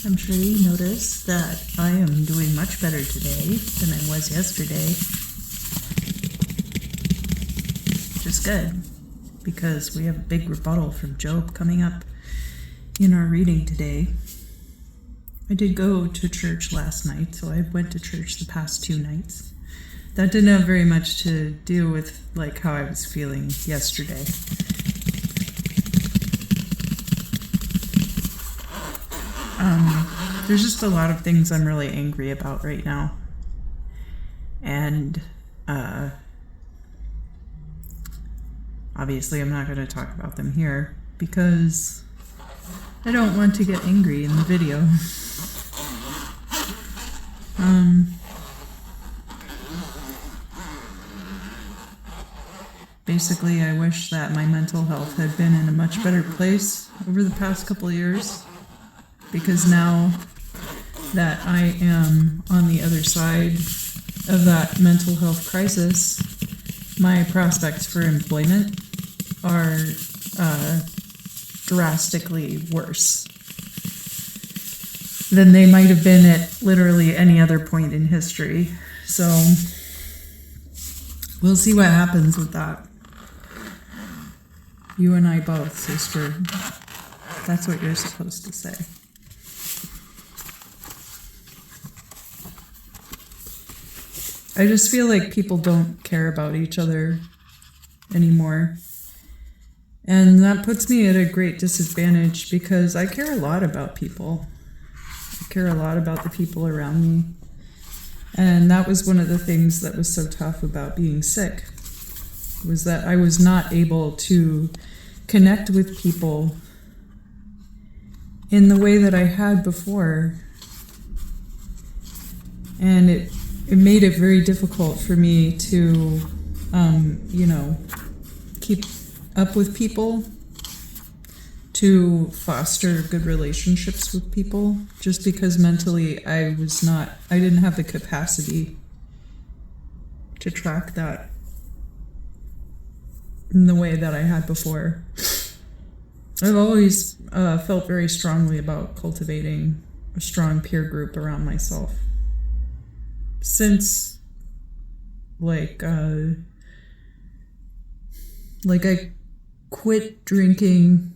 I'm sure you noticed that I am doing much better today than I was yesterday. Which is good, because we have a big rebuttal from Job coming up in our reading today. I did go to church last night, so I went to church the past 2 nights. That didn't have very much to do with how I was feeling yesterday. There's just a lot of things I'm really angry about right now. And obviously I'm not going to talk about them here because I don't want to get angry in the video. Basically, I wish that my mental health had been in a much better place over the past couple of years, because now that I am on the other side of that mental health crisis, my prospects for employment are drastically worse than they might have been at literally any other point in history. So we'll see what happens with that. You and I both, sister. That's what you're supposed to say. I just feel like people don't care about each other anymore. And that puts me at a great disadvantage because I care a lot about people. I care a lot about the people around me. And that was one of the things that was so tough about being sick, was that I was not able to connect with people in the way that I had before. And it made it very difficult for me to, keep up with people, to foster good relationships with people, just because mentally I didn't have the capacity to track that in the way that I had before. I've always felt very strongly about cultivating a strong peer group around myself. Since I quit drinking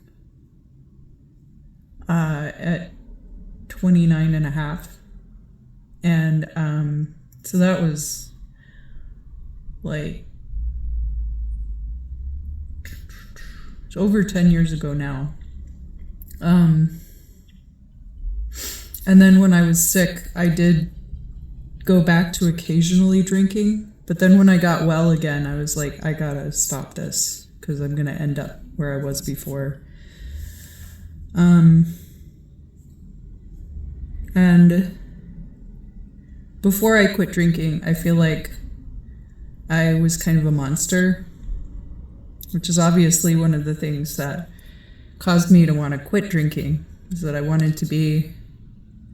at 29 and a half, and so that was it's over 10 years ago now. And then when I was sick, I did go back to occasionally drinking, but then when I got well again, I was like, I gotta stop this because I'm gonna end up where I was before. And before I quit drinking, I feel like I was kind of a monster, which is obviously one of the things that caused me to want to quit drinking, is that I wanted to be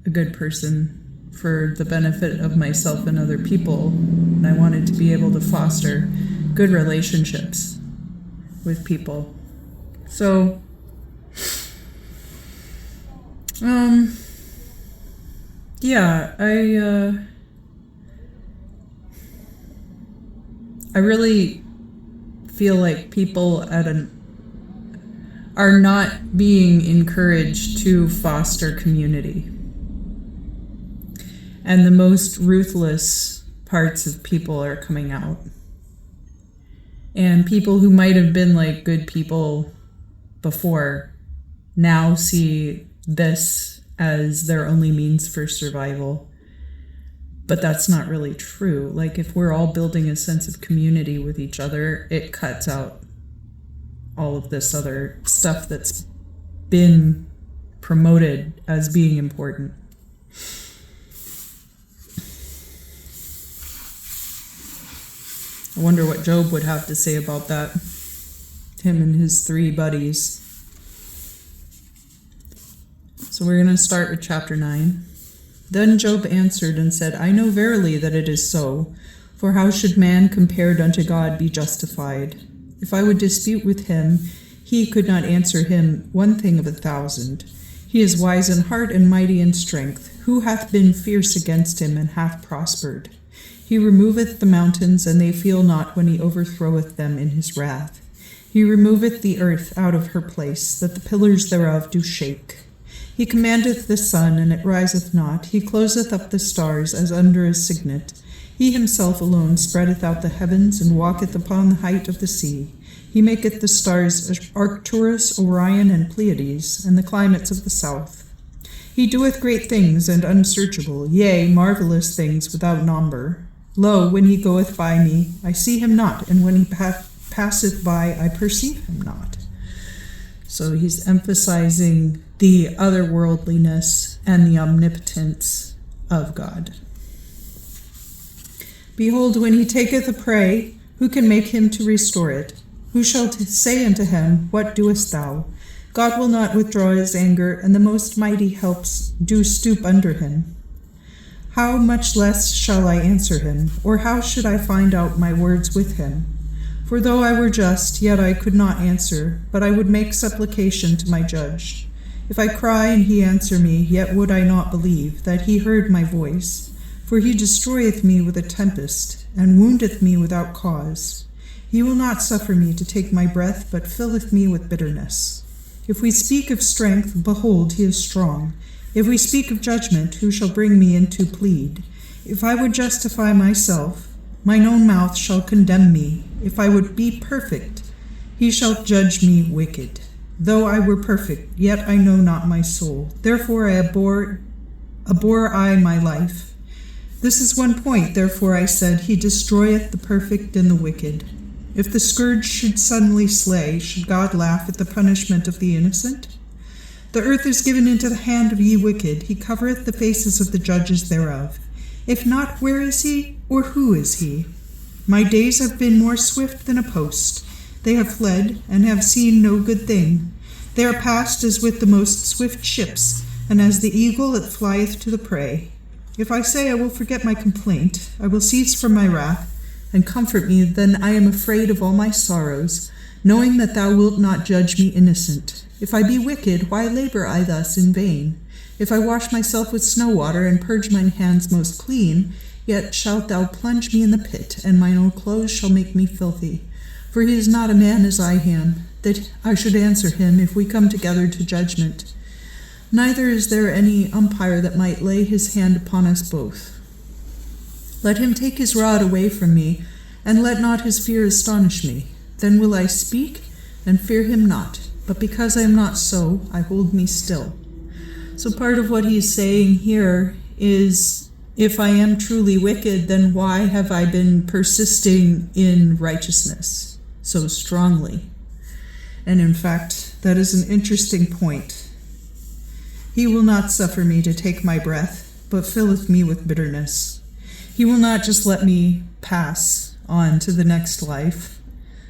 a good person for the benefit of myself and other people, and I wanted to be able to foster good relationships with people. So, I really feel like people are not being encouraged to foster community. And the most ruthless parts of people are coming out. And people who might have been good people before now see this as their only means for survival. But that's not really true. If we're all building a sense of community with each other, it cuts out all of this other stuff that's been promoted as being important. I wonder what Job would have to say about that. Him and his 3 buddies. So we're going to start with chapter 9. Then Job answered and said, I know verily that it is so, for how should man compared unto God be justified? If I would dispute with him, he could not answer him 1 thing of 1,000. He is wise in heart and mighty in strength. Who hath been fierce against him, and hath prospered? He removeth the mountains, and they feel not when he overthroweth them in his wrath. He removeth the earth out of her place, that the pillars thereof do shake. He commandeth the sun, and it riseth not. He closeth up the stars as under a signet. He himself alone spreadeth out the heavens, and walketh upon the height of the sea. He maketh the stars Arcturus, Orion, and Pleiades, and the climates of the south. He doeth great things and unsearchable, yea, marvelous things without number. Lo, when he goeth by me, I see him not, and when he passeth by, I perceive him not. So he's emphasizing the otherworldliness and the omnipotence of God. Behold, when he taketh a prey, who can make him to restore it? Who shall say unto him, What doest thou? God will not withdraw his anger, and the most mighty helps do stoop under him. How much less shall I answer him, or how should I find out my words with him? For though I were just, yet I could not answer, but I would make supplication to my judge. If I cry and he answer me, yet would I not believe that he heard my voice. For he destroyeth me with a tempest, and woundeth me without cause. He will not suffer me to take my breath, but filleth me with bitterness. If we speak of strength, behold, he is strong. If we speak of judgment, who shall bring me into plead? If I would justify myself, mine own mouth shall condemn me. If I would be perfect, he shall judge me wicked. Though I were perfect, yet I know not my soul. Therefore I abhor I my life. This is one point, therefore I said, he destroyeth the perfect and the wicked. If the scourge should suddenly slay, should God laugh at the punishment of the innocent? The earth is given into the hand of ye wicked. He covereth the faces of the judges thereof. If not, where is he, or who is he? My days have been more swift than a post. They have fled, and have seen no good thing. They are passed as with the most swift ships, and as the eagle that flieth to the prey. If I say I will forget my complaint, I will cease from my wrath, and comfort me, then I am afraid of all my sorrows, knowing that thou wilt not judge me innocent. If I be wicked, why labor I thus in vain? If I wash myself with snow water, and purge mine hands most clean, yet shalt thou plunge me in the pit, and mine own clothes shall make me filthy. For he is not a man as I am, that I should answer him if we come together to judgment. Neither is there any umpire that might lay his hand upon us both. Let him take his rod away from me, and let not his fear astonish me. Then will I speak, and fear him not. But because I am not so, I hold me still. So part of what he's saying here is, if I am truly wicked, then why have I been persisting in righteousness so strongly? And in fact, that is an interesting point. He will not suffer me to take my breath, but filleth me with bitterness. He will not just let me pass on to the next life,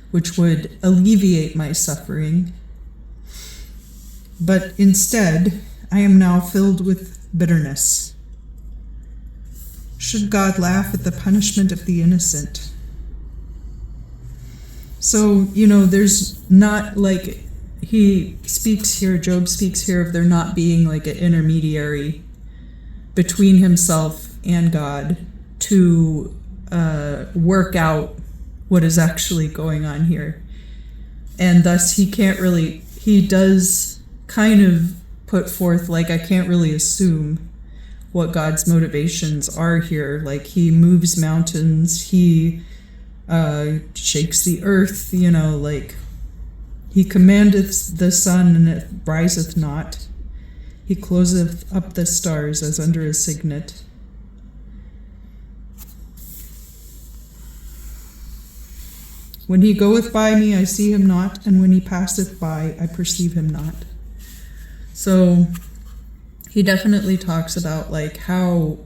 which would alleviate my suffering, but instead, I am now filled with bitterness. Should God laugh at the punishment of the innocent? So, there's not like, Job speaks here of there not being like an intermediary between himself and God to work out what is actually going on here. And thus he does kind of put forth, like, I can't really assume what God's motivations are here. Like, he moves mountains, he shakes the earth, like, he commandeth the sun, and it riseth not. He closeth up the stars as under a signet. When he goeth by me, I see him not, and when he passeth by, I perceive him not. So he definitely talks about like how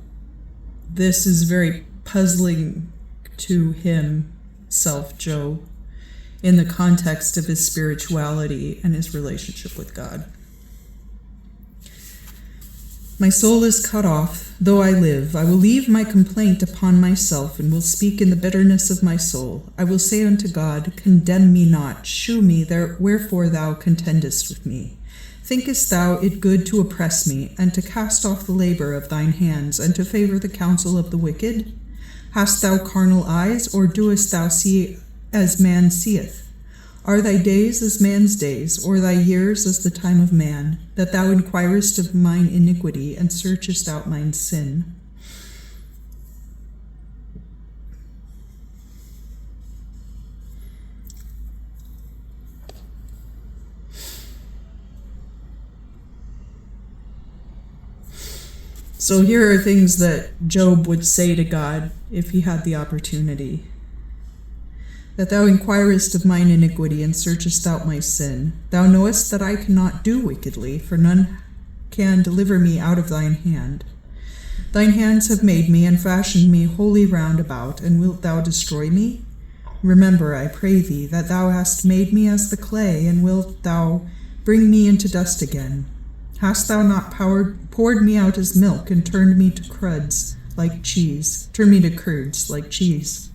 this is very puzzling to himself, Job, in the context of his spirituality and his relationship with God. My soul is cut off, though I live. I will leave my complaint upon myself, and will speak in the bitterness of my soul. I will say unto God, condemn me not, shew me wherefore thou contendest with me. Thinkest thou it good to oppress me, and to cast off the labor of thine hands, and to favor the counsel of the wicked? Hast thou carnal eyes, or doest thou see as man seeth? Are thy days as man's days, or thy years as the time of man, that thou inquirest of mine iniquity, and searchest out mine sin? So here are things that Job would say to God if he had the opportunity. That thou inquirest of mine iniquity, and searchest out my sin. Thou knowest that I cannot do wickedly, for none can deliver me out of thine hand. Thine hands have made me, and fashioned me wholly round about, and wilt thou destroy me? Remember, I pray thee, that thou hast made me as the clay, and wilt thou bring me into dust again? Hast thou not poured me out as milk, and turned me to curds like cheese? Turn me to curds like cheese.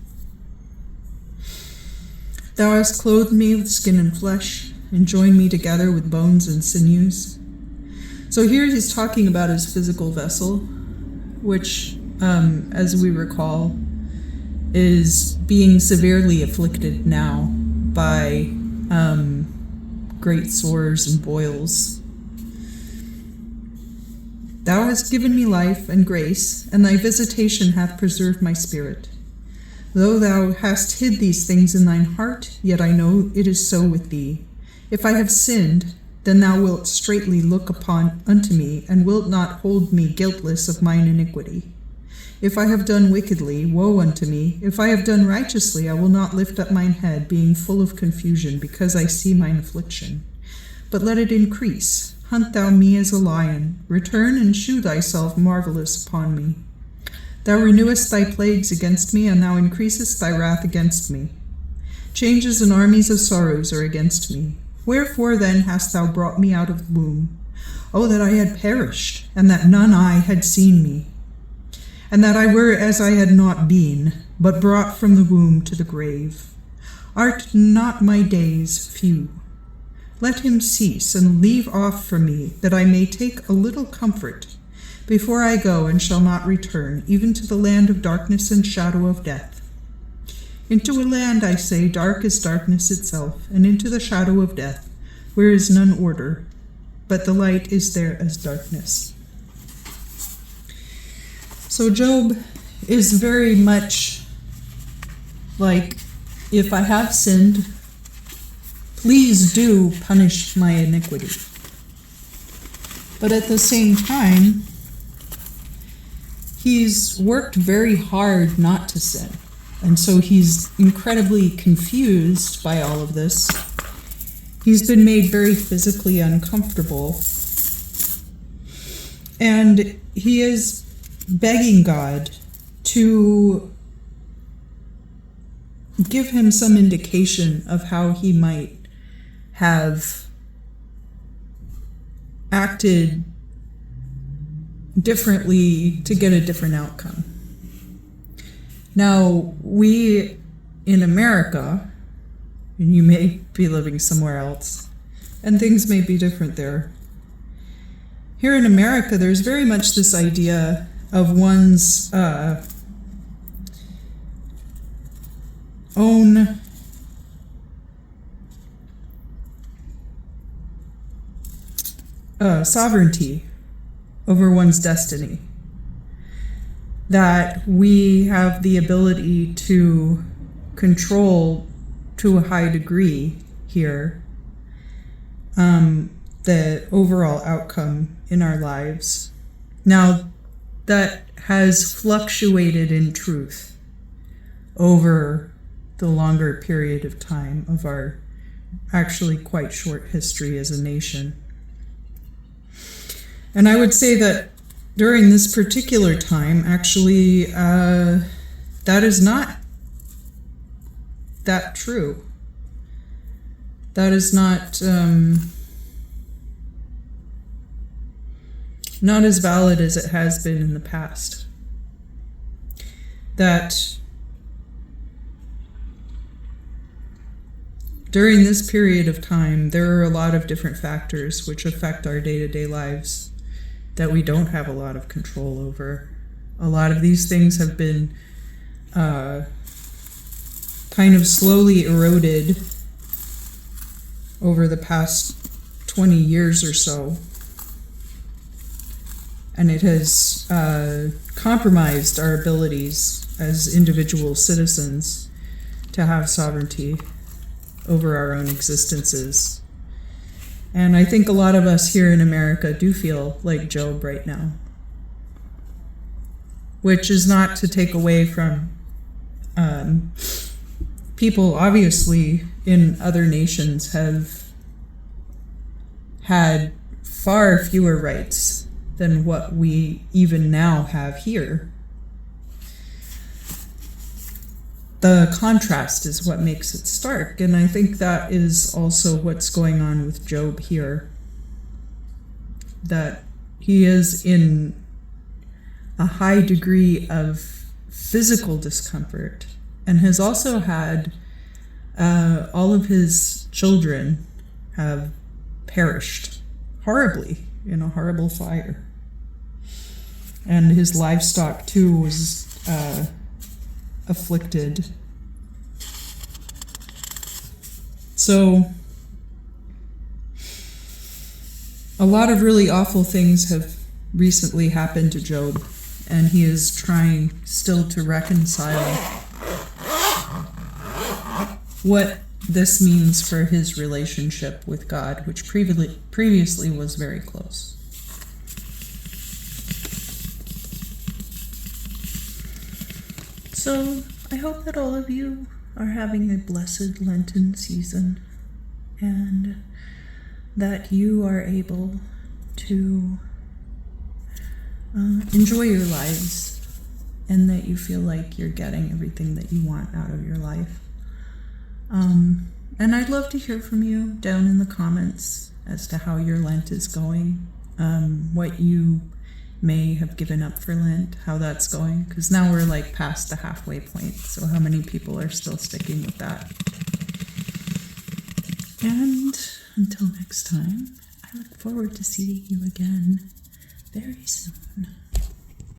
Thou hast clothed me with skin and flesh, and joined me together with bones and sinews. So here he's talking about his physical vessel, which, as we recall, is being severely afflicted now by great sores and boils. Thou hast given me life and grace, and thy visitation hath preserved my spirit. Though thou hast hid these things in thine heart, yet I know it is so with thee. If I have sinned, then thou wilt straightly look unto me, and wilt not hold me guiltless of mine iniquity. If I have done wickedly, woe unto me. If I have done righteously, I will not lift up mine head, being full of confusion, because I see mine affliction. But let it increase. Hunt thou me as a lion. Return and shew thyself marvelous upon me. Thou renewest thy plagues against me, and thou increasest thy wrath against me. Changes and armies of sorrows are against me. Wherefore then hast thou brought me out of the womb? Oh, that I had perished, and that none eye had seen me, and that I were as I had not been, but brought from the womb to the grave. Art not my days few? Let him cease, and leave off from me, that I may take a little comfort, before I go and shall not return, even to the land of darkness and shadow of death. Into a land, I say, dark as darkness itself, and into the shadow of death, where is none order, but the light is there as darkness. So Job is very much like, if I have sinned, please do punish my iniquity. But at the same time, he's worked very hard not to sin. And so he's incredibly confused by all of this. He's been made very physically uncomfortable. And he is begging God to give him some indication of how he might have acted differently to get a different outcome. Now, we in America, and you may be living somewhere else, and things may be different there. Here in America, there's very much this idea of one's own sovereignty over one's destiny. That we have the ability to control to a high degree here the overall outcome in our lives. Now, that has fluctuated in truth over the longer period of time of our actually quite short history as a nation. And I would say that during this particular time, actually, that is not that true. That is not as valid as it has been in the past. That during this period of time, there are a lot of different factors which affect our day-to-day lives that we don't have a lot of control over. A lot of these things have been kind of slowly eroded over the past 20 years or so. And it has compromised our abilities as individual citizens to have sovereignty over our own existences. And I think a lot of us here in America do feel like Job right now, which is not to take away from people obviously in other nations have had far fewer rights than what we even now have here. The contrast is what makes it stark, and I think that is also what's going on with Job here. That he is in a high degree of physical discomfort and has also had all of his children have perished horribly in a horrible fire. And his livestock too was afflicted. So a lot of really awful things have recently happened to Job, and he is trying still to reconcile what this means for his relationship with God, which previously was very close. So I hope that all of you are having a blessed Lenten season, and that you are able to enjoy your lives, and that you feel like you're getting everything that you want out of your life. And I'd love to hear from you down in the comments as to how your Lent is going, what you may have given up for Lent, how that's going, because now we're like past the halfway point, so how many people are still sticking with that? And until next time, I look forward to seeing you again very soon.